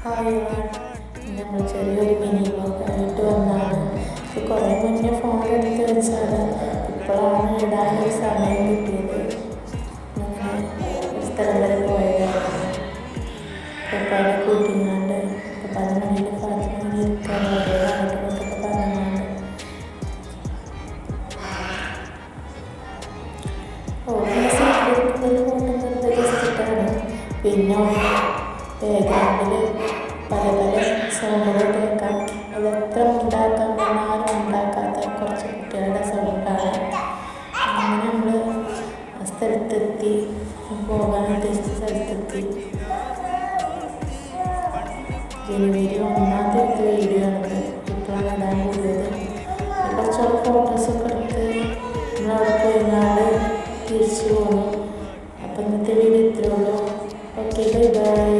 Hi നമ്മൾ ചെറിയൊരു mini വ്ളോഗായിട്ട് വന്നതാണ്. കുറേ മുന്നേ ഫോൺ എടുത്ത് വെച്ചാണ്, ഇപ്പോഴാണ് ഇടാനൊരു സമയം കിട്ടിയത്. അങ്ങനെ ഒരു സ്ഥലം വരെ പോയതാണ്. പപ്പാനെ കൂട്ടിങ്ങാണ്ട് പപ്പാൻ്റെ മണിയിൽ ഫാത്തിമ ഇരിക്കാൻ ഓരോ അങ്ങോട്ടൊക്കെ പറഞ്ഞാണ്ട് ഓഫീസിൽ ഫോട്ടോ വെറുതെ ജസ്റ്റിട്ടാണ്. പിന്നെ ബാക്ക്ഗ്രൗണ്ടിൽ പല പല സൗണ്ടുകൾ കേൾക്കാം. അതെത്ര ഉണ്ടാക്കാൻ പറഞ്ഞാലും ഉണ്ടാക്കാത്ത കുറച്ച് കുട്ടികളുടെ സൗണ്ടാണ്. അങ്ങനെ നമ്മൾ ആ സ്ഥലത്തെത്തി, പോകാൻ ഉദ്ദേശിച്ച സ്ഥലത്തെത്തി. ജനുവരി 1 എടുത്ത വീഡിയോ ആണ് ഇപ്പോഴാണ് ഇടാൻ കൂടുതൽ. കുറച്ചുള്ള ഫോട്ടോസൊക്കെ എടുത്ത് നമ്മളവിടെ പോയിങ്ങാണ്ട് തിരിച്ചു പോകും. അപ്പം ഇന്നത്തെ വീഡിയോ ഇത്രയേ ഉള്ളൂ. Okay, bye bye.